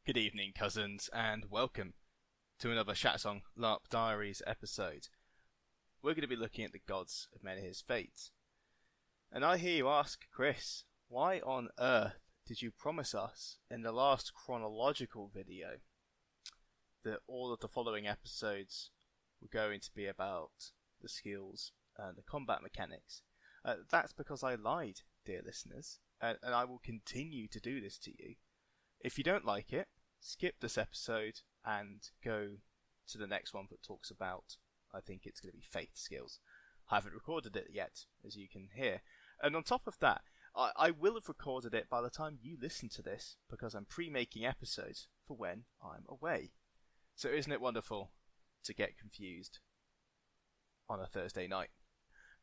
Good evening, cousins, and welcome to another Shattersong LARP Diaries episode. We're going to be looking at the gods of Menhirs' fate. And I hear you ask, Chris, why on earth did you promise us in the last chronological video that all of the following episodes were going to be about the skills and the combat mechanics? That's because I lied, dear listeners, and I will continue to do this to you. If you don't like it, skip this episode and go to the next one that talks about, I think it's going to be faith skills. I haven't recorded it yet, as you can hear. And on top of that, I will have recorded it by the time you listen to this, because I'm pre-making episodes for when I'm away. So isn't it wonderful to get confused on a Thursday night?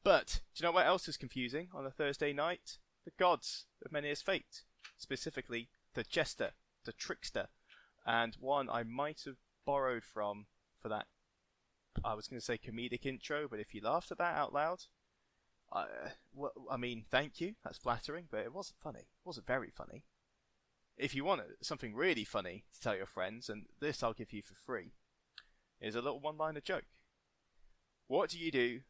But, do you know what else is confusing on a Thursday night? The gods of Menhirs' fate. Specifically, the Jester, the Trickster, and one I might have borrowed from for that, I was going to say comedic intro, but if you laughed at that out loud, I mean, thank you, that's flattering, but it wasn't funny. It wasn't very funny. If you want something really funny to tell your friends, and this I'll give you for free, is a little one-liner joke. What do you do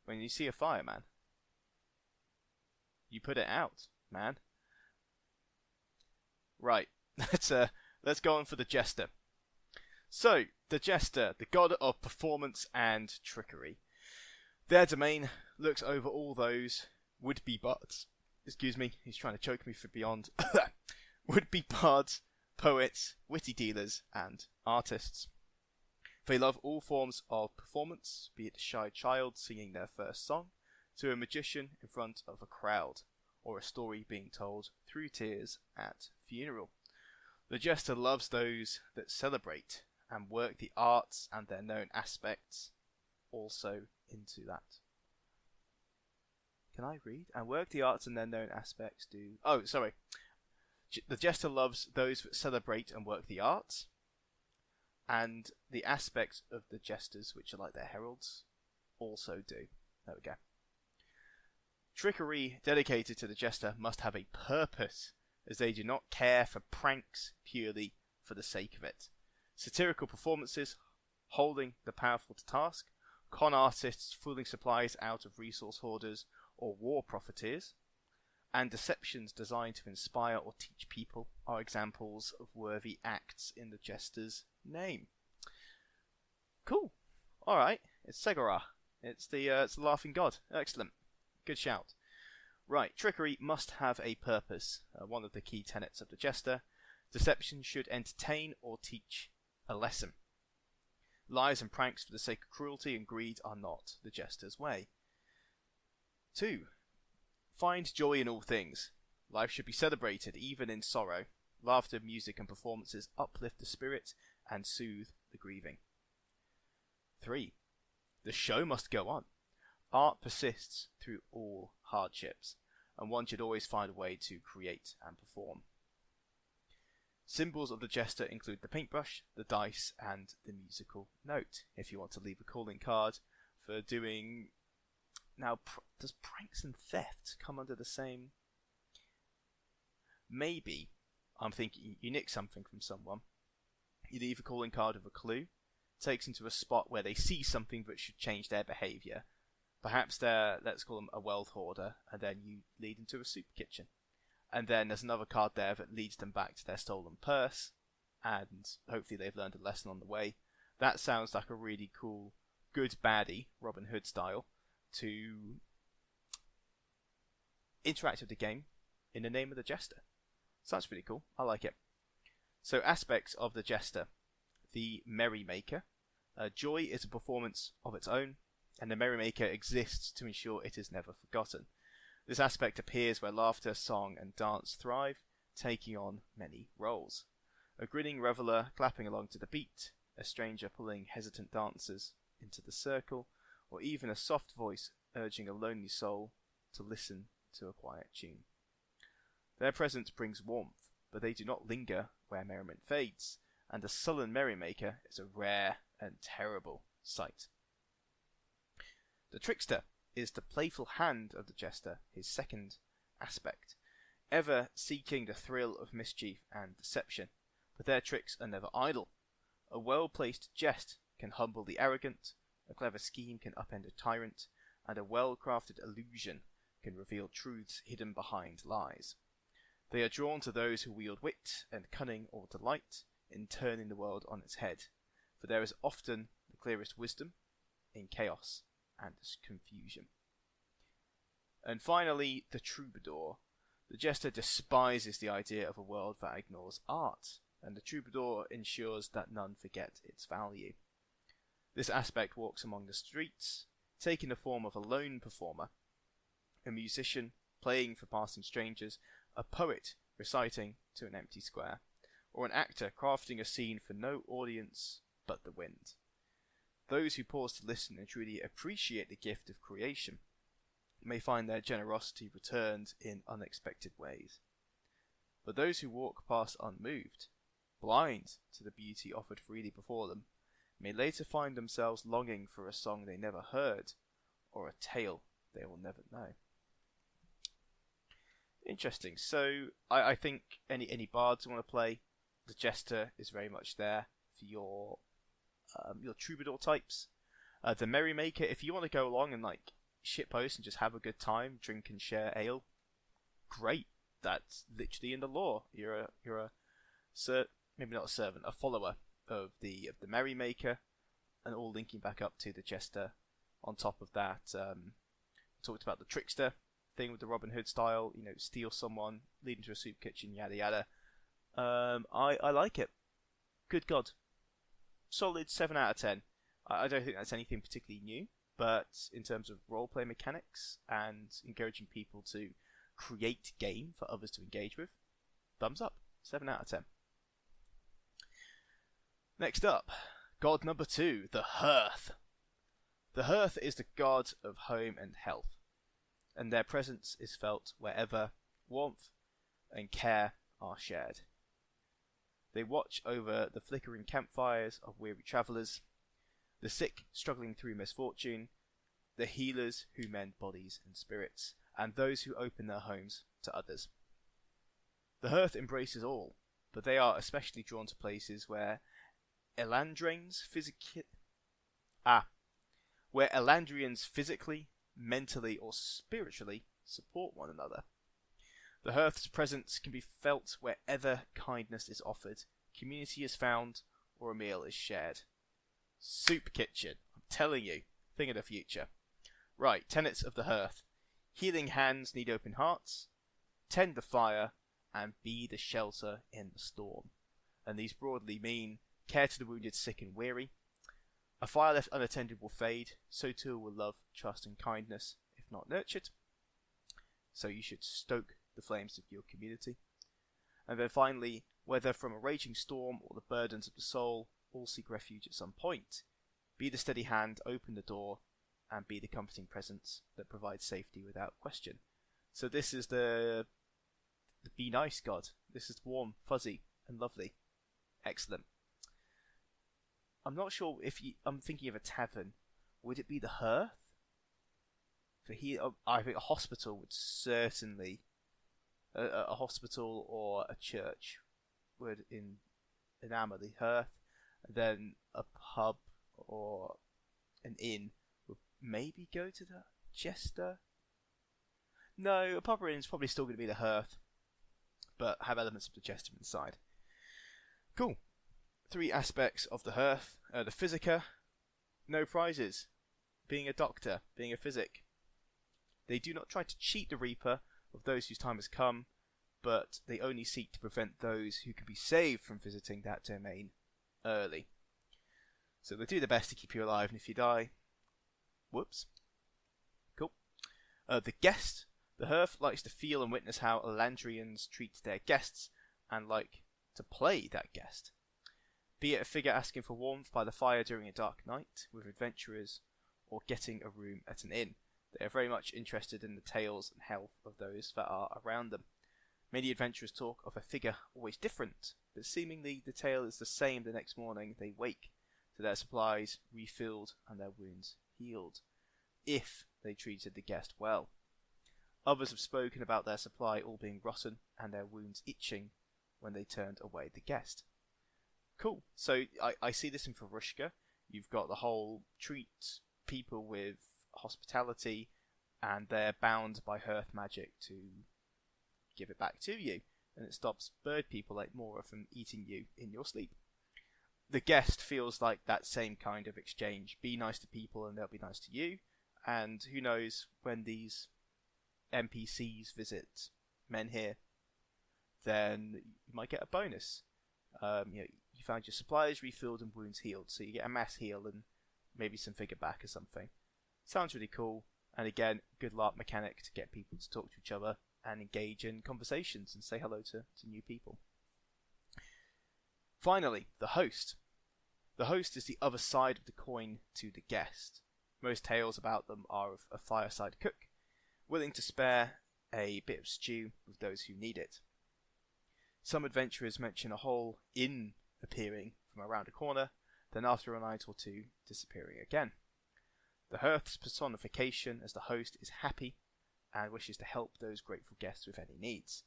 when you see a fireman? You put it out, man. Right, let's go on for the Jester. So, the Jester, the god of performance and trickery. Their domain looks over all those would-be bards. Excuse me, he's trying to choke me for beyond. Would-be bards, poets, witty dealers, and artists. They love all forms of performance, be it a shy child singing their first song, to a magician in front of a crowd, or a story being told through tears at funeral. The Jester loves those that celebrate and work the arts and their known aspects also into that. Can I read? And work the arts and their known aspects do... Oh, sorry. The Jester loves those that celebrate and work the arts, and the aspects of the Jesters, which are like their heralds, also do. There we go. Trickery dedicated to the Jester must have a purpose, as they do not care for pranks purely for the sake of it. Satirical performances, holding the powerful to task, con artists fooling supplies out of resource hoarders or war profiteers, and deceptions designed to inspire or teach people are examples of worthy acts in the Jester's name. Cool. Alright, it's Segorah. It's the laughing god. Excellent. Good shout. Right, trickery must have a purpose, one of the key tenets of the Jester. Deception should entertain or teach a lesson. Lies and pranks for the sake of cruelty and greed are not the Jester's way. 2. Find joy in all things. Life should be celebrated, even in sorrow. Laughter, music and performances uplift the spirit and soothe the grieving. 3. The show must go on. Art persists through all hardships, and one should always find a way to create and perform. Symbols of the Jester include the paintbrush, the dice, and the musical note. If you want to leave a calling card for doing... Now, does pranks and theft come under the same... Maybe, I'm thinking you nick something from someone, you leave a calling card with a clue, takes them to a spot where they see something that should change their behaviour. Perhaps they're, let's call them a wealth hoarder, and then you lead them to a soup kitchen. And then there's another card there that leads them back to their stolen purse, and hopefully they've learned a lesson on the way. That sounds like a really cool, good baddie, Robin Hood style, to interact with the game in the name of the Jester. Sounds pretty cool. I like it. So, aspects of the Jester. The Merrymaker. Joy is a performance of its own, and the Merrymaker exists to ensure it is never forgotten. This aspect appears where laughter, song, and dance thrive, taking on many roles. A grinning reveller clapping along to the beat, a stranger pulling hesitant dancers into the circle, or even a soft voice urging a lonely soul to listen to a quiet tune. Their presence brings warmth, but they do not linger where merriment fades, and a sullen merrymaker is a rare and terrible sight. The Trickster is the playful hand of the Jester, his second aspect, ever seeking the thrill of mischief and deception. but their tricks are never idle. A well-placed jest can humble the arrogant, a clever scheme can upend a tyrant, and a well-crafted illusion can reveal truths hidden behind lies. They are drawn to those who wield wit and cunning or delight in turning the world on its head, for there is often the clearest wisdom in chaos and confusion. And finally, the troubadour. The jester despises the idea of a world that ignores art, and the troubadour ensures that none forget its value. This aspect walks among the streets, taking the form of a lone performer, a musician playing for passing strangers, a poet reciting to an empty square, or an actor crafting a scene for no audience but the wind. Those who pause to listen and truly appreciate the gift of creation may find their generosity returned in unexpected ways. But those who walk past unmoved, blind to the beauty offered freely before them, may later find themselves longing for a song they never heard, or a tale they will never know. Interesting. So I think any bards you want to play, the Jester is very much there for your troubadour types. The Merrymaker, if you want to go along and like shitpost and just have a good time, drink and share ale, great. That's literally in the lore. You're a maybe not a servant, a follower of the Merrymaker, and all linking back up to the Jester. On top of that, talked about the trickster thing with the Robin Hood style, steal someone, lead into a soup kitchen, yada yada. I like it. Good God. Solid 7 out of 10. I don't think that's anything particularly new, but in terms of roleplay mechanics and encouraging people to create game for others to engage with, thumbs up. 7 out of 10. Next up, god number 2, the Hearth. The Hearth is the god of home and health, and their presence is felt wherever warmth and care are shared. They watch over the flickering campfires of weary travellers, the sick struggling through misfortune, the healers who mend bodies and spirits, and those who open their homes to others. The Hearth embraces all, but they are especially drawn to places where Elandrians physically, mentally, or spiritually support one another. The Hearth's presence can be felt wherever kindness is offered, community is found, or a meal is shared. Soup kitchen, I'm telling you, thing of the future. Right, tenets of the Hearth. Healing hands need open hearts, tend the fire, and be the shelter in the storm. And these broadly mean care to the wounded, sick and weary. A fire left unattended will fade, so too will love, trust and kindness, if not nurtured. So you should stoke the flames of your community. And then finally, whether from a raging storm or the burdens of the soul, all seek refuge at some point. Be the steady hand, open the door, and be the comforting presence that provides safety without question. So this is the be nice god. This is warm, fuzzy, and lovely. Excellent. I'm not sure if I'm thinking of a tavern. Would it be the Hearth? For here, I think a hospital would certainly, a hospital or a church would enamour the Hearth. And then a pub or an inn would maybe go to the Jester. No, a pub or inn is probably still going to be the Hearth, but have elements of the Jester inside. Cool. 3 aspects of the Hearth. The Physica, no prizes. Being a doctor, being a physic. They do not try to cheat the Reaper of those whose time has come, but they only seek to prevent those who can be saved from visiting that domain early. So they do their best to keep you alive, and if you die, whoops. Cool. The Guest. The Hearth likes to feel and witness how Elandrians treat their guests, and like to play that guest. Be it a figure asking for warmth by the fire during a dark night with adventurers, or getting a room at an inn. They are very much interested in the tales and health of those that are around them. Many adventurers talk of a figure always different, but seemingly the tale is the same the next morning they wake to their supplies refilled and their wounds healed, if they treated the guest well. Others have spoken about their supply all being rotten and their wounds itching when they turned away the guest. Cool. So I see this in Farushka. You've got the whole treat people with hospitality, and they're bound by Hearth magic to give it back to you, and it stops bird people like Mora from eating you in your sleep. The guest feels like that same kind of exchange. Be nice to people and they'll be nice to you, and who knows, when these NPCs visit Menhir, then you might get a bonus. You found your supplies refilled and wounds healed, so you get a mass heal and maybe some figure back or something. Sounds really cool, and again, good LARP mechanic to get people to talk to each other and engage in conversations and say hello to new people. Finally, the host. The host is the other side of the coin to the guest. Most tales about them are of a fireside cook, willing to spare a bit of stew with those who need it. Some adventurers mention a whole inn appearing from around a corner, then after a night or two disappearing again. The Hearth's personification as the host is happy and wishes to help those grateful guests with any needs.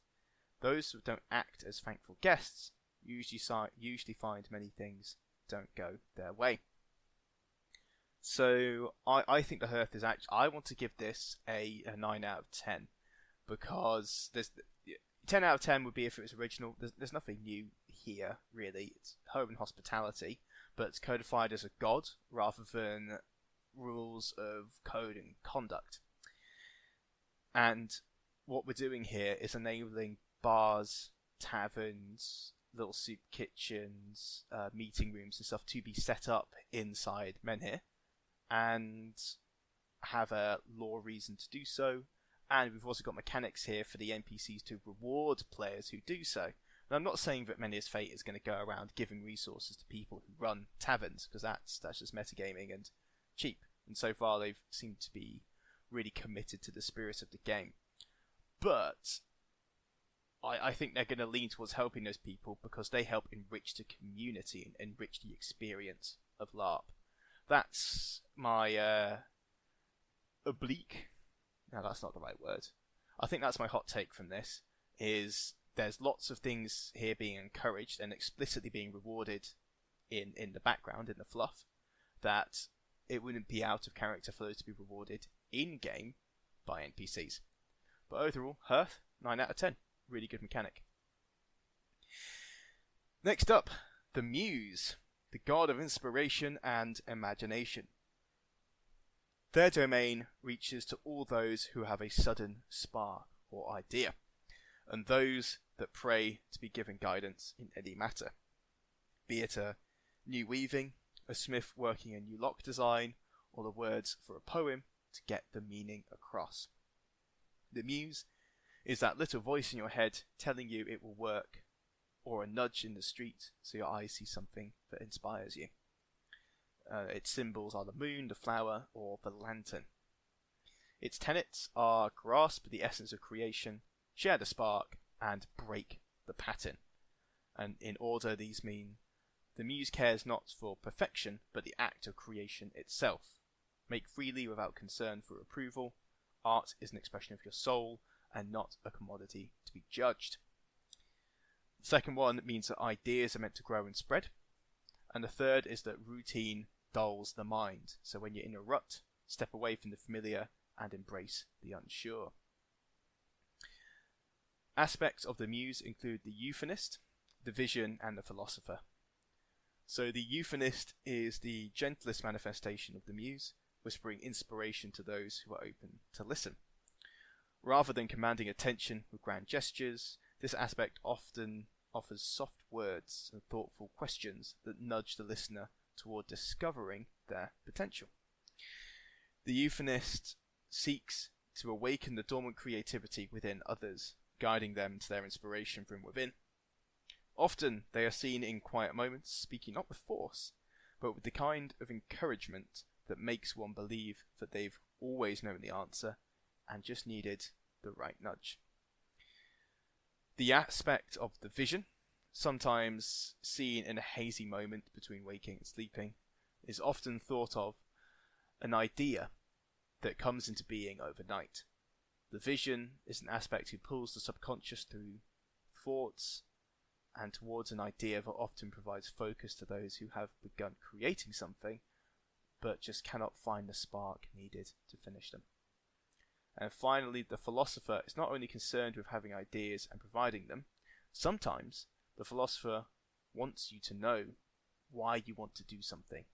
Those who don't act as thankful guests usually find many things don't go their way. So I think the Hearth is actually, I want to give this a 9 out of 10, because there's 10 out of 10 would be if it was original. There's nothing new here, really. It's home and hospitality, but it's codified as a god rather than rules of code and conduct. And what we're doing here is enabling bars, taverns, little soup kitchens, meeting rooms and stuff to be set up inside Menhir, and have a lore reason to do so. And we've also got mechanics here for the NPCs to reward players who do so. And I'm not saying that Menhir's Fate is going to go around giving resources to people who run taverns, because that's just metagaming and cheap. And so far they've seemed to be really committed to the spirit of the game. But I think they're going to lean towards helping those people because they help enrich the community and enrich the experience of LARP. That's my oblique. No, that's not the right word. I think that's my hot take from this, is there's lots of things here being encouraged and explicitly being rewarded in the background, in the fluff, that it wouldn't be out of character for those to be rewarded in-game by NPCs. But overall, Hearth, 9 out of 10. Really good mechanic. Next up, the Muse, the god of inspiration and imagination. Their domain reaches to all those who have a sudden spark or idea, and those that pray to be given guidance in any matter, be it a new weaving, a smith working a new lock design, or the words for a poem to get the meaning across. The Muse is that little voice in your head telling you it will work, or a nudge in the street so your eyes see something that inspires you. Its symbols are the moon, the flower, or the lantern. Its tenets are grasp the essence of creation, share the spark, and break the pattern. And in order, these mean the Muse cares not for perfection, but the act of creation itself. Make freely without concern for approval. Art is an expression of your soul, and not a commodity to be judged. The second one means that ideas are meant to grow and spread. And the third is that routine dulls the mind. So when you're in a rut, step away from the familiar and embrace the unsure. Aspects of the Muse include the euphonist, the vision, and the philosopher. So the euphonist is the gentlest manifestation of the Muse, whispering inspiration to those who are open to listen. Rather than commanding attention with grand gestures, this aspect often offers soft words and thoughtful questions that nudge the listener toward discovering their potential. The euphonist seeks to awaken the dormant creativity within others, guiding them to their inspiration from within. Often they are seen in quiet moments, speaking not with force, but with the kind of encouragement that makes one believe that they've always known the answer and just needed the right nudge. The aspect of the vision, sometimes seen in a hazy moment between waking and sleeping, is often thought of an idea that comes into being overnight. The vision is an aspect who pulls the subconscious through thoughts and towards an idea that often provides focus to those who have begun creating something, but just cannot find the spark needed to finish them. And finally, the philosopher is not only concerned with having ideas and providing them, sometimes the philosopher wants you to know why you want to do something,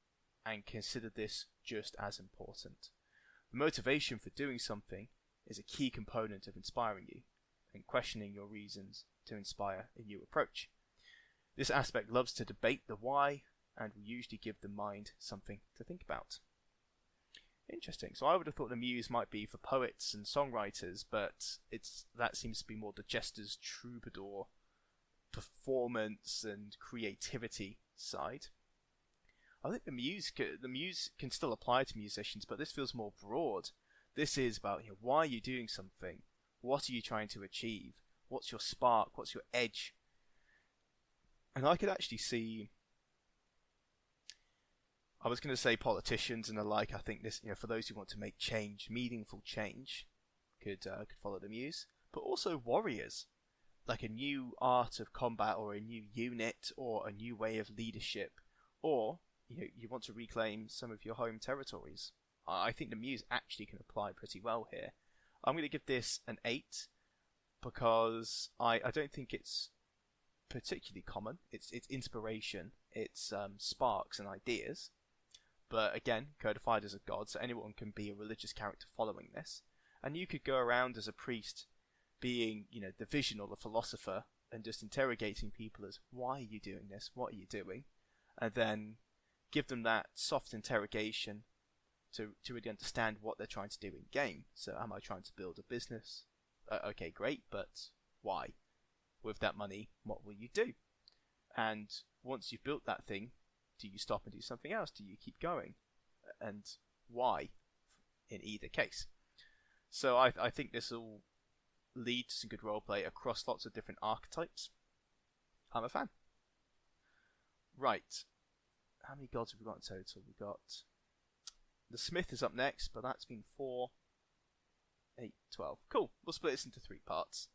and consider this just as important. The motivation for doing something is a key component of inspiring you, and questioning your reasons to inspire a new approach. This aspect loves to debate the why, and will usually give the mind something to think about. Interesting. So I would have thought the Muse might be for poets and songwriters, but that seems to be more the Jester's troubadour performance and creativity side. I think the Muse can still apply to musicians, but this feels more broad. This is about, why are you doing something? What are you trying to achieve? What's your spark? What's your edge? And I could actually see, I was going to say politicians and the like. I think this, for those who want to make change, meaningful change, could follow the Muse. But also warriors, like a new art of combat, or a new unit, or a new way of leadership, or you want to reclaim some of your home territories. I think the Muse actually can apply pretty well here. I'm going to give this an 8 because I don't think it's particularly common. It's inspiration, it's sparks and ideas. But again, codified as a god, so anyone can be a religious character following this. And you could go around as a priest being, the vision or the philosopher, and just interrogating people as, why are you doing this? What are you doing? And then give them that soft interrogation to really understand what they're trying to do in game. So am I trying to build a business? Okay, great, but why? With that money, what will you do? And once you've built that thing, do you stop and do something else? Do you keep going? And why in either case? So I think this will lead to some good roleplay across lots of different archetypes. I'm a fan. Right. How many gods have we got in total? We've got the Smith is up next, but that's been 4, 8, 12. Cool. We'll split this into 3 parts.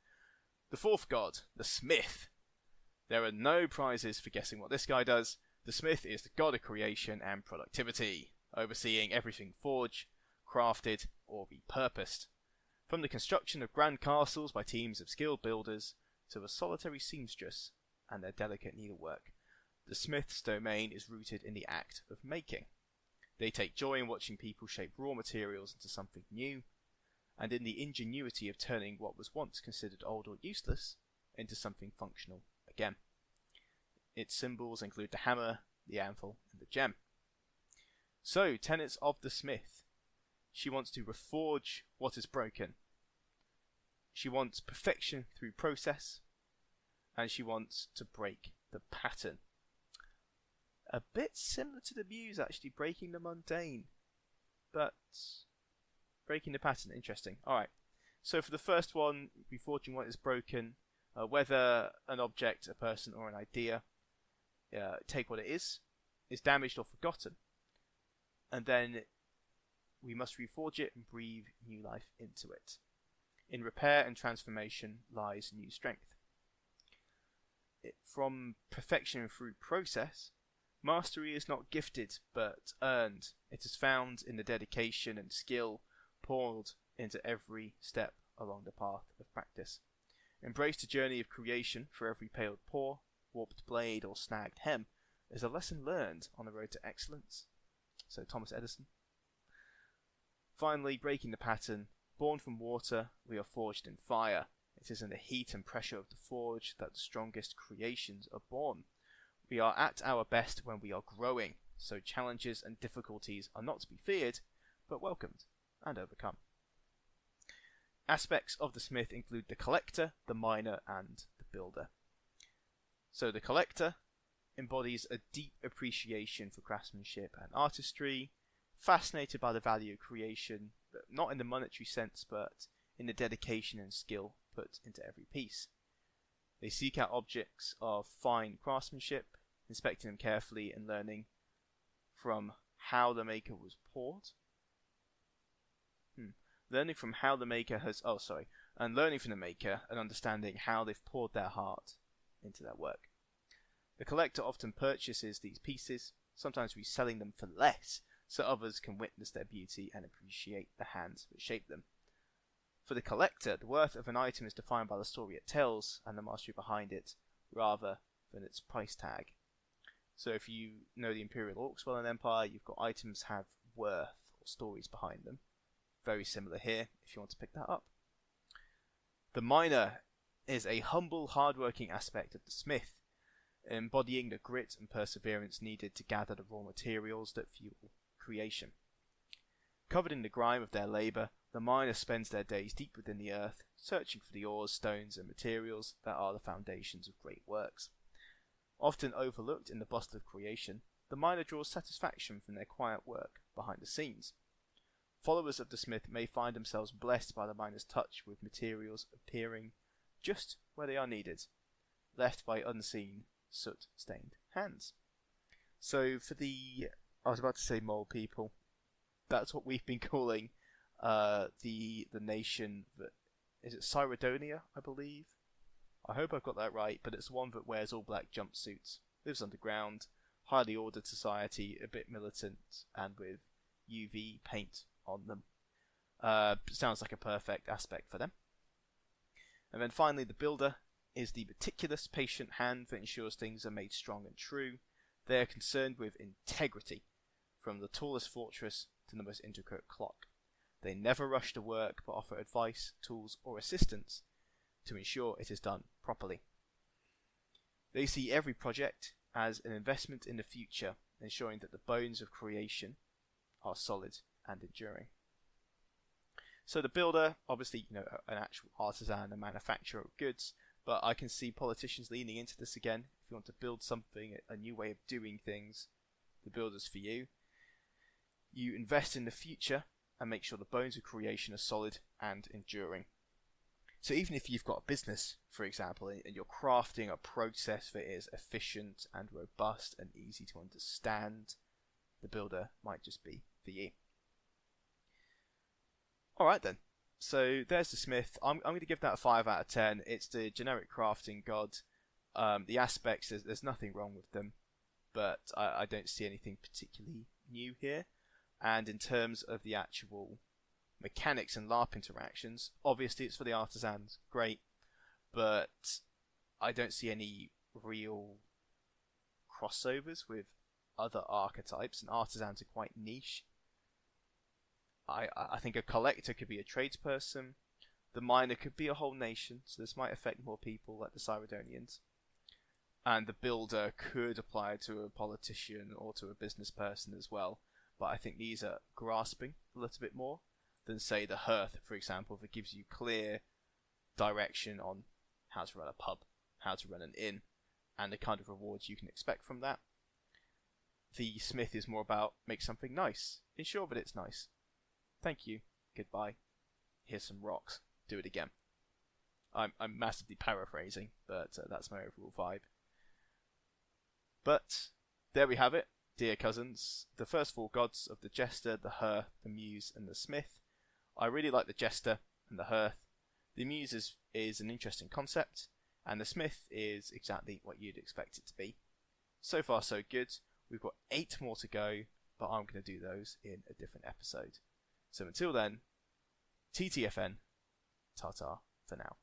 The fourth god, the Smith. There are no prizes for guessing what this guy does. The Smith is the god of creation and productivity, overseeing everything forged, crafted, or repurposed. From the construction of grand castles by teams of skilled builders, to a solitary seamstress and their delicate needlework, the Smith's domain is rooted in the act of making. They take joy in watching people shape raw materials into something new, and in the ingenuity of turning what was once considered old or useless into something functional again. Its symbols include the hammer, the anvil, and the gem. So, tenets of the Smith. She wants to reforge what is broken. She wants perfection through process, and she wants to break the pattern. A bit similar to the Muse, actually, breaking the mundane, but breaking the pattern. Interesting. Alright, so for the first one, reforging what is broken, whether an object, a person, or an idea, take what it is damaged or forgotten, and then we must reforge it and breathe new life into it. In repair and transformation lies new strength. From perfection through process, mastery is not gifted but earned. It is found in the dedication and skill poured into every step along the path of practice. Embrace the journey of creation. For every paled paw, warped blade, or snagged hem is a lesson learned on the road to excellence. So Thomas Edison. Finally, breaking the pattern. Born from water, we are forged in fire. It is in the heat and pressure of the forge that the strongest creations are born. We are at our best when we are growing, so challenges and difficulties are not to be feared, but welcomed and overcome. Aspects of the Smith include the collector, the miner, and the builder. So the collector embodies a deep appreciation for craftsmanship and artistry, fascinated by the value of creation, but not in the monetary sense, but in the dedication and skill put into every piece. They seek out objects of fine craftsmanship, inspecting them carefully and learning from how the maker was poured. Learning from how the maker and learning from the maker and understanding how they've poured their heart into their work. The collector often purchases these pieces, sometimes reselling them for less, so others can witness their beauty and appreciate the hands that shape them. For the collector, the worth of an item is defined by the story it tells and the mastery behind it, rather than its price tag. So if you know the Imperial Orcs well in Empire, you've got items have worth or stories behind them. Very similar here, if you want to pick that up. The miner is a humble, hard-working aspect of the smith, embodying the grit and perseverance needed to gather the raw materials that fuel creation. Covered in the grime of their labour, the miner spends their days deep within the earth, searching for the ores, stones and materials that are the foundations of great works. Often overlooked in the bustle of creation, the miner draws satisfaction from their quiet work behind the scenes. Followers of the smith may find themselves blessed by the miner's touch, with materials appearing just where they are needed, left by unseen, soot-stained hands. So for the, I was about to say mole people, that's what we've been calling the nation that, is it Cyrodonia, I believe? I hope I've got that right, but it's the one that wears all black jumpsuits, lives underground, highly ordered society, a bit militant, and with UV paint on them. Sounds like a perfect aspect for them. And then finally, the builder is the meticulous, patient hand that ensures things are made strong and true. They are concerned with integrity, from the tallest fortress to the most intricate clock. They never rush to work, but offer advice, tools, or assistance to ensure it is done properly. They see every project as an investment in the future, ensuring that the bones of creation are solid and enduring. So the builder, obviously, an actual artisan, a manufacturer of goods, but I can see politicians leaning into this again. If you want to build something, a new way of doing things, the builder's for you. You invest in the future and make sure the bones of creation are solid and enduring. So even if you've got a business, for example, and you're crafting a process that is efficient and robust and easy to understand, the builder might just be for you. Alright then, so there's the smith. I'm going to give that a 5 out of 10. It's the generic crafting god. The aspects, there's nothing wrong with them, but I don't see anything particularly new here. And in terms of the actual mechanics and LARP interactions, obviously it's for the artisans, great, but I don't see any real crossovers with other archetypes, and artisans are quite niche. I think a collector could be a tradesperson, the miner could be a whole nation, so this might affect more people like the Cyrodonians, and the builder could apply to a politician or to a business person as well, but I think these are grasping a little bit more than, say, the Hearth, for example, that gives you clear direction on how to run a pub, how to run an inn, and the kind of rewards you can expect from that. The smith is more about make something nice, ensure that it's nice. Thank you, goodbye, here's some rocks, do it again. I'm massively paraphrasing, but that's my overall vibe. But there we have it, dear cousins, the first 4 gods of the Jester, the Hearth, the Muse, and the Smith. I really like the Jester and the Hearth. The Muse is an interesting concept, and the Smith is exactly what you'd expect it to be. So far so good. We've got 8 more to go, but I'm going to do those in a different episode. So until then, TTFN, ta-ta for now.